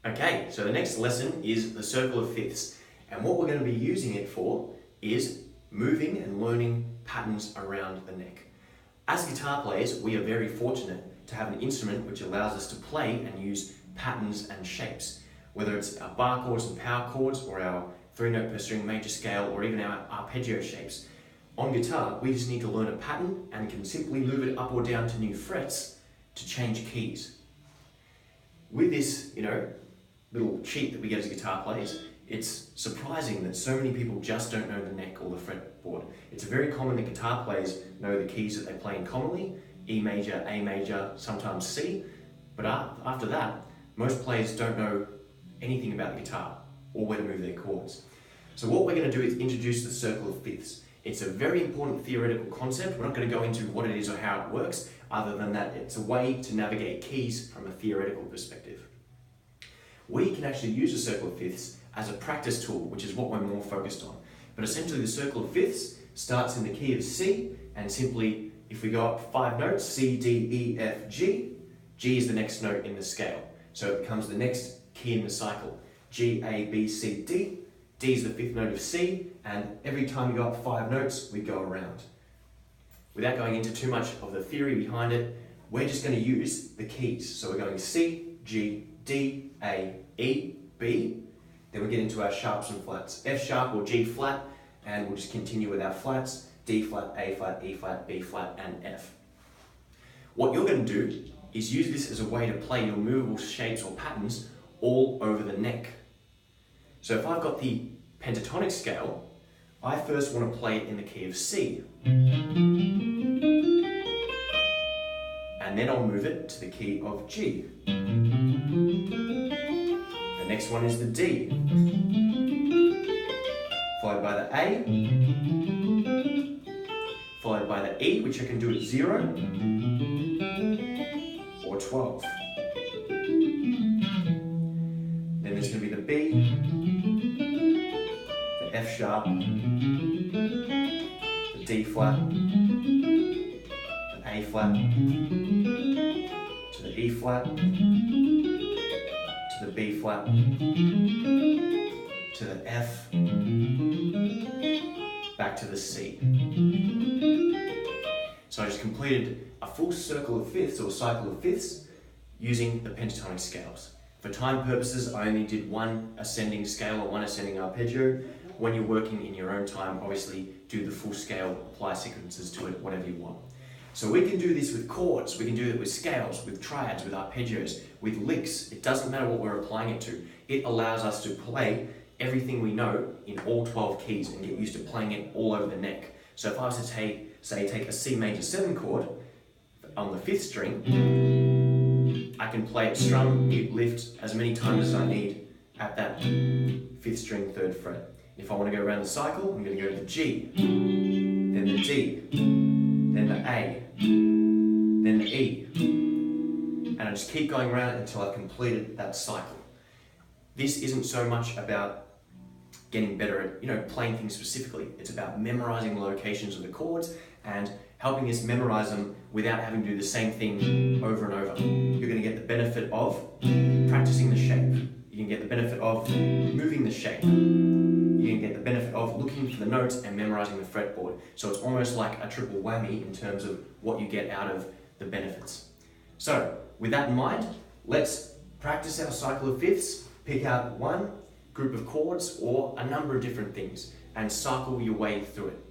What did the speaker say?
Okay, so the next lesson is the circle of fifths, and what we're going to be using it for is moving and learning patterns around the neck. As guitar players, we are very fortunate to have an instrument which allows us to play and use patterns and shapes, whether it's our bar chords and power chords, or our 3-note per string major scale, or even our arpeggio shapes. On guitar, we just need to learn a pattern and can simply move it up or down to new frets to change keys. With this, little cheat that we get as guitar players, it's surprising that so many people just don't know the neck or the fretboard. It's very common that guitar players know the keys that they play in commonly, E major, A major, sometimes C, but after that, most players don't know anything about the guitar or where to move their chords. So what we're going to do is introduce the circle of fifths. It's a very important theoretical concept. We're not going to go into what it is or how it works, other than that it's a way to navigate keys from a theoretical perspective. We can actually use the circle of fifths as a practice tool, which is what we're more focused on. But essentially the circle of fifths starts in the key of C, and simply, if we go up 5 notes, C, D, E, F, G, G is the next note in the scale. So it becomes the next key in the cycle. G, A, B, C, D. D is the 5th note of C, and every time we go up 5 notes, we go around. Without going into too much of the theory behind it, we're just going to use the keys. So we're going C, G, D, A, E, B. Then we get into our sharps and flats. F sharp or G flat, and we'll just continue with our flats. D flat, A flat, E flat, B flat, and F. What you're going to do is use this as a way to play your movable shapes or patterns all over the neck. So if I've got the pentatonic scale, I first want to play it in the key of C. And then I'll move it to the key of G. The next one is the D, followed by the A, followed by the E, which I can do at 0 or 12. Then there's going to be the B, the F sharp, the D flat, the A flat, to the E flat, to the B flat, to the F, back to the C. So I just completed a full circle of fifths, or cycle of fifths, using the pentatonic scales. For time purposes, I only did one ascending scale or one ascending arpeggio. When you're working in your own time, obviously do the full scale, apply sequences to it, whatever you want. So we can do this with chords, we can do it with scales, with triads, with arpeggios, with licks. It doesn't matter what we're applying it to. It allows us to play everything we know in all 12 keys and get used to playing it all over the neck. So if I was to take a C major 7 chord on the 5th string, I can play it strum, mute, lift as many times as I need at that 5th string 3rd fret. If I want to go around the cycle, I'm going to go to the G, then the D, then the A, then the E, and I just keep going around it until I've completed that cycle. This isn't so much about getting better at playing things specifically. It's about memorizing locations of the chords and helping us memorize them without having to do the same thing over and over. You're going to get the benefit of practicing the shape. You can get the benefit of moving the shape. You can get the benefit of looking for the notes and memorizing the fretboard. So it's almost like a triple whammy in terms of what you get out of the benefits. So with that in mind, let's practice our cycle of fifths, pick out one group of chords or a number of different things and cycle your way through it.